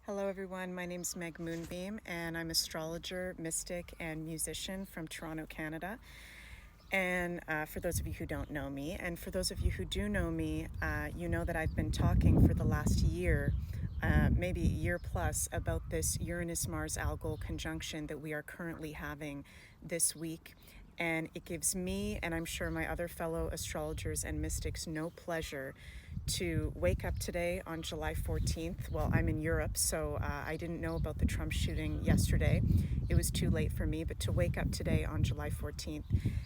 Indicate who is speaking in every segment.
Speaker 1: Hello everyone, my name's Meg Moonbeam and I'm astrologer, mystic, and musician from Toronto, Canada. And for those of you who don't know me, and for those of you who do know me, you know that I've been talking for the last year, maybe a year plus, about this Uranus-Mars ALGOL conjunction that we are currently having this week. And it gives me, and I'm sure my other fellow astrologers and mystics, no pleasure to wake up today on July 14th. Well, I'm in Europe, so I didn't know about the Trump shooting yesterday. It was too late for me, but to wake up today on July 14th,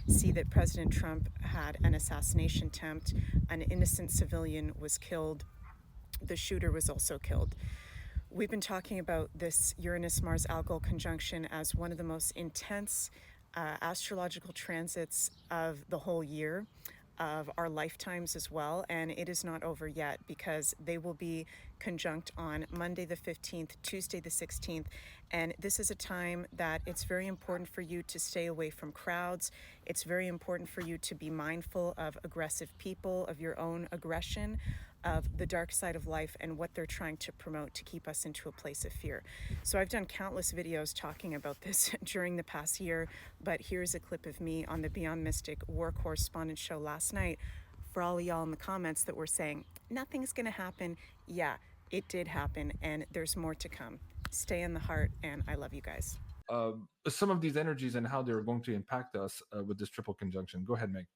Speaker 1: see that President Trump had an assassination attempt, an innocent civilian was killed, the shooter was also killed. We've been talking about this Uranus-Mars ALGOL conjunction as one of the most intense astrological transits of the whole year, of our lifetimes as well, and it is not over yet because they will be conjunct on Monday the 15th, Tuesday the 16th, and this is a time that it's very important for you to stay away from crowds. It's very important for you to be mindful of aggressive people, of your own aggression, of the dark side of life and what they're trying to promote to keep us into a place of fear. So I've done countless videos talking about this during the past year, but here's a clip of me on the Beyond Mystic War Correspondent show last night for all of y'all in the comments that were saying, nothing's gonna happen. Yeah, it did happen, and there's more to come. Stay in the heart, and I love you guys.
Speaker 2: Some of these energies and how they're going to impact us with this triple conjunction. Go ahead, Meg.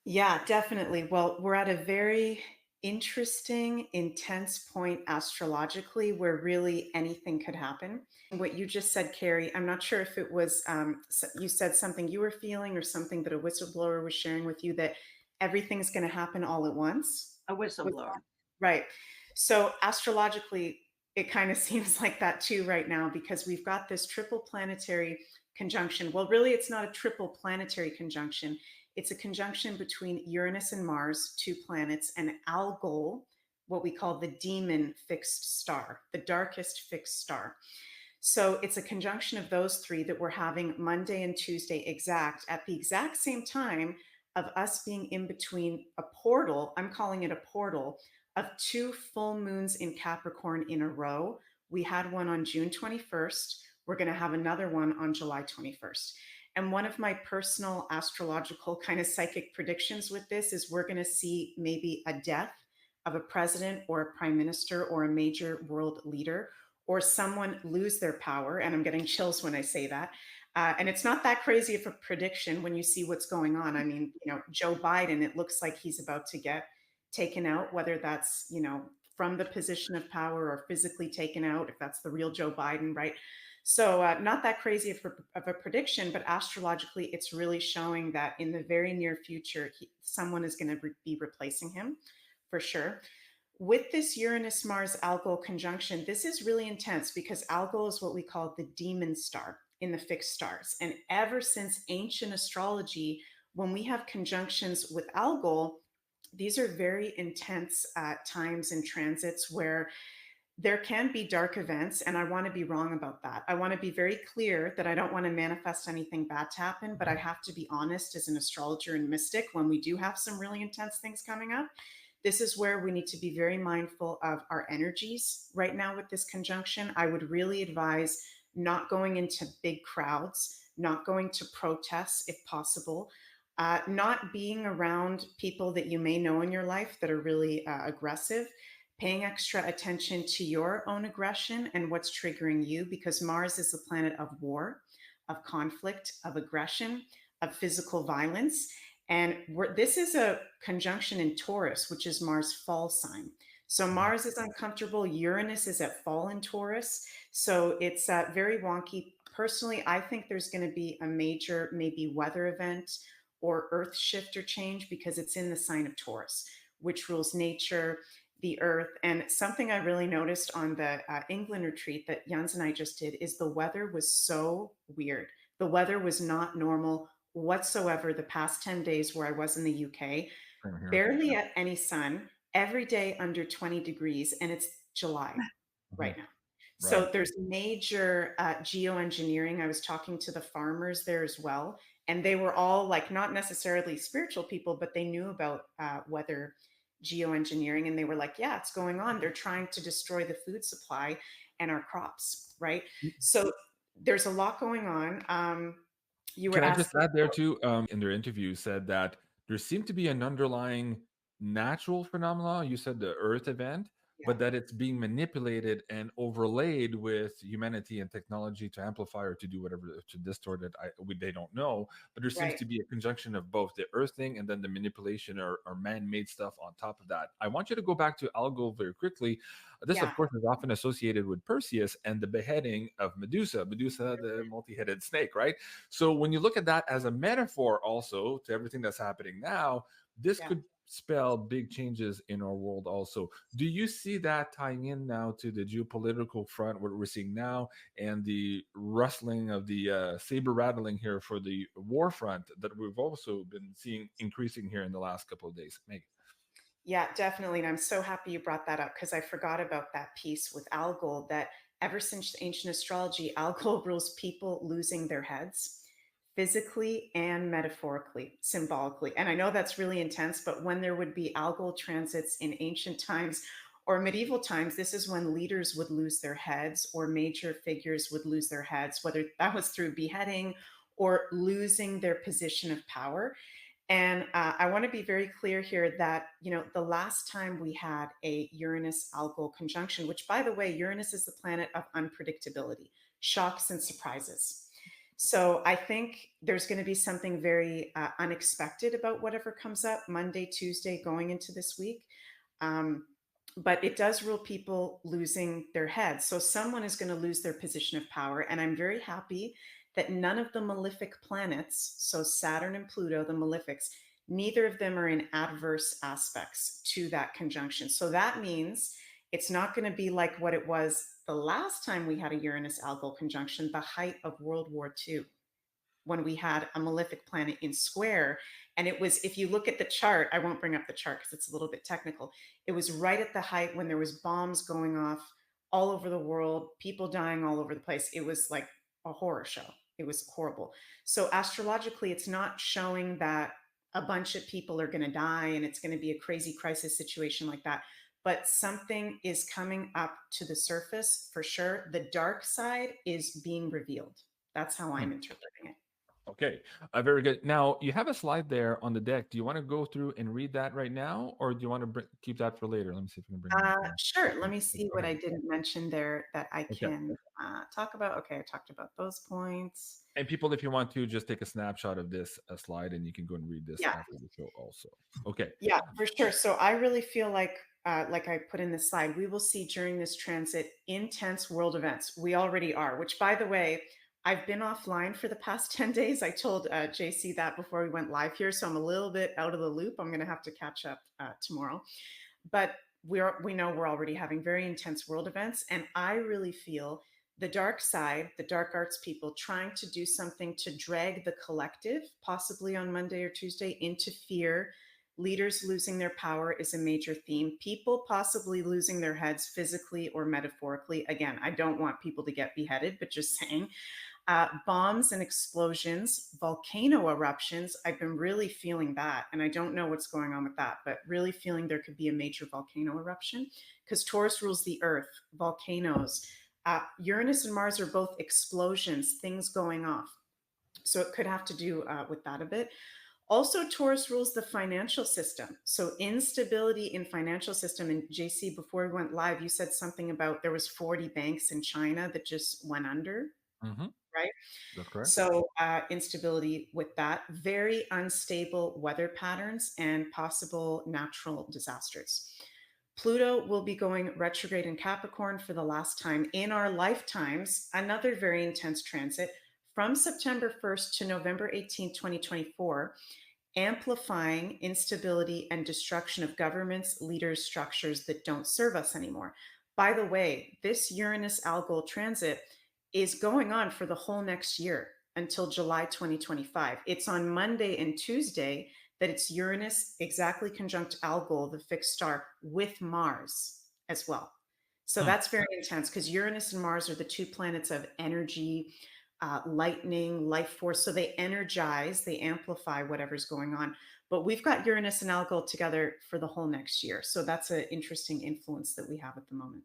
Speaker 1: Yeah, definitely. Well, we're at a very interesting, intense point astrologically where really anything could happen. What you just said, Carrie, I'm not sure if it was you said something you were feeling or something that a whistleblower was sharing with you that everything's going to happen all at once.
Speaker 3: A whistleblower.
Speaker 1: Right. So astrologically, it kind of seems like that too right now because we've got this triple planetary conjunction. Well, really, it's not a triple planetary conjunction. It's a conjunction between Uranus and Mars, two planets, and ALGOL, what we call the demon fixed star, the darkest fixed star. So it's a conjunction of those three that we're having Monday and Tuesday exact at the exact same time of us being in between a portal. I'm calling it a portal of two full moons in Capricorn in a row. We had one on June 21st. We're going to have another one on July 21st. And one of my personal astrological kind of psychic predictions with this is we're going to see maybe a death of a president or a prime minister or a major world leader, or someone lose their power. And I'm getting chills when I say that. And it's not that crazy of a prediction when you see what's going on. I mean, Joe Biden, it looks like he's about to get taken out, whether that's, from the position of power or physically taken out, if that's the real Joe Biden, right? So not that crazy of a prediction, but astrologically, it's really showing that in the very near future, someone is going to be replacing him for sure. With this Uranus-Mars ALGOL conjunction, this is really intense because ALGOL is what we call the demon star in the fixed stars. And ever since ancient astrology, when we have conjunctions with ALGOL, these are very intense times and transits where there can be dark events, and I want to be wrong about that. I want to be very clear that I don't want to manifest anything bad to happen, but I have to be honest as an astrologer and mystic when we do have some really intense things coming up. This is where we need to be very mindful of our energies right now with this conjunction. I would really advise not going into big crowds, not going to protests if possible, not being around people that you may know in your life that are really aggressive, paying extra attention to your own aggression and what's triggering you, because Mars is the planet of war, of conflict, of aggression, of physical violence. And this is a conjunction in Taurus, which is Mars' fall sign. So Mars is uncomfortable. Uranus is at fall in Taurus. So it's very wonky. Personally, I think there's going to be a major, maybe weather event or earth shift or change because it's in the sign of Taurus, which rules nature, the earth. And something I really noticed on the England retreat that Jens and I just did is the weather was so weird. The weather was not normal whatsoever the past 10 days where I was in the UK. Barely at any sun, every day under 20 degrees, and it's July right now. So there's major geoengineering. I was talking to the farmers there as well, and they were all like not necessarily spiritual people, but they knew about weather geoengineering, and they were like, yeah, it's going on. They're trying to destroy the food supply and our crops, right? So there's a lot going on. You were
Speaker 2: Can I just
Speaker 1: asking.
Speaker 2: add there too? In their interview, said that there seemed to be an underlying natural phenomena. You said the Earth event,
Speaker 1: Yeah,
Speaker 2: but that it's being manipulated and overlaid with humanity and technology to amplify or to do whatever to distort it. They don't know, but there seems
Speaker 1: right.
Speaker 2: to be a conjunction of both the Earth thing and then the manipulation or man-made stuff on top of that. I want you to go back to ALGOL very quickly. This, of
Speaker 1: Yeah,
Speaker 2: course, is often associated with Perseus and the beheading of Medusa, Medusa, the multi-headed snake, right? So when you look at that as a metaphor also to everything that's happening now, this
Speaker 1: yeah.
Speaker 2: could spell big changes in our world also. Do you see that tying in now to the geopolitical front, what we're seeing now, and the rustling of the saber rattling here for the war front that we've also been seeing increasing here in the last couple of days? Meg?
Speaker 1: Yeah, definitely. And I'm so happy you brought that up because I forgot about that piece with ALGOL that ever since ancient astrology, ALGOL rules people losing their heads physically and metaphorically, symbolically. And I know that's really intense, but when there would be ALGOL transits in ancient times or medieval times, this is when leaders would lose their heads or major figures would lose their heads, whether that was through beheading or losing their position of power. And I want to be very clear here that, the last time we had a Uranus algol conjunction, which by the way, Uranus is the planet of unpredictability, shocks and surprises. So I think there's going to be something very unexpected about whatever comes up Monday, Tuesday, going into this week. Um, but it does rule people losing their heads. So someone is going to lose their position of power. And I'm very happy that none of the malefic planets, so Saturn and Pluto, the malefics, neither of them are in adverse aspects to that conjunction. So that means it's not going to be like what it was the last time we had a Uranus algol conjunction, the height of World War II, when we had a malefic planet in square. And it was, if you look at the chart, I won't bring up the chart because it's a little bit technical. It was right at the height when there was bombs going off all over the world, people dying all over the place. It was like a horror show. It was horrible. So astrologically, it's not showing that a bunch of people are going to die and it's going to be a crazy crisis situation like that. But something is coming up to the surface for sure. The dark side is being revealed. That's how I'm interpreting it.
Speaker 2: Okay, very good. Now you have a slide there on the deck. Do you want to go through and read that right now, or do you want to keep that for later? Let me see if we can bring it up here.
Speaker 1: Sure. Let me see
Speaker 2: Go
Speaker 1: what
Speaker 2: ahead.
Speaker 1: I didn't mention there that I
Speaker 2: Okay.
Speaker 1: can talk about. Okay, I talked about those points.
Speaker 2: And people, if you want to, just take a snapshot of this slide, and you can go and read this
Speaker 1: Yeah,
Speaker 2: after the show also. Okay.
Speaker 1: yeah, for sure. So I really feel like I put in the slide, we will see during this transit intense world events. We already are, which by the way, I've been offline for the past 10 days. I told JC that before we went live here. So I'm a little bit out of the loop. I'm going to have to catch up tomorrow. But we know we're already having very intense world events. And I really feel the dark side, the dark arts people trying to do something to drag the collective, possibly on Monday or Tuesday, into fear. Leaders losing their power is a major theme. People possibly losing their heads physically or metaphorically. Again, I don't want people to get beheaded, but just saying. Bombs and explosions, volcano eruptions. I've been really feeling that. And I don't know what's going on with that, but really feeling there could be a major volcano eruption because Taurus rules the earth, volcanoes. Uranus and Mars are both explosions, things going off. So it could have to do with that a bit. Also, Taurus rules the financial system. So instability in financial system. And JC, before we went live, you said something about there was 40 banks in China that just went under,
Speaker 2: Mm-hmm.
Speaker 1: right?
Speaker 2: That's correct.
Speaker 1: So instability with that, very unstable weather patterns and possible natural disasters. Pluto will be going retrograde in Capricorn for the last time in our lifetimes, another very intense transit from September 1st to November 18th, 2024, amplifying instability and destruction of governments, leaders, structures that don't serve us anymore. By the way, this Uranus algol transit is going on for the whole next year until July 2025. It's on Monday and Tuesday that it's Uranus exactly conjunct Algol, the fixed star, with Mars as well. So
Speaker 2: Hmm.
Speaker 1: that's very intense because Uranus and Mars are the two planets of energy, lightning, life force. So they energize, they amplify whatever's going on. But we've got Uranus and Algol together for the whole next year. So that's an interesting influence that we have at the moment.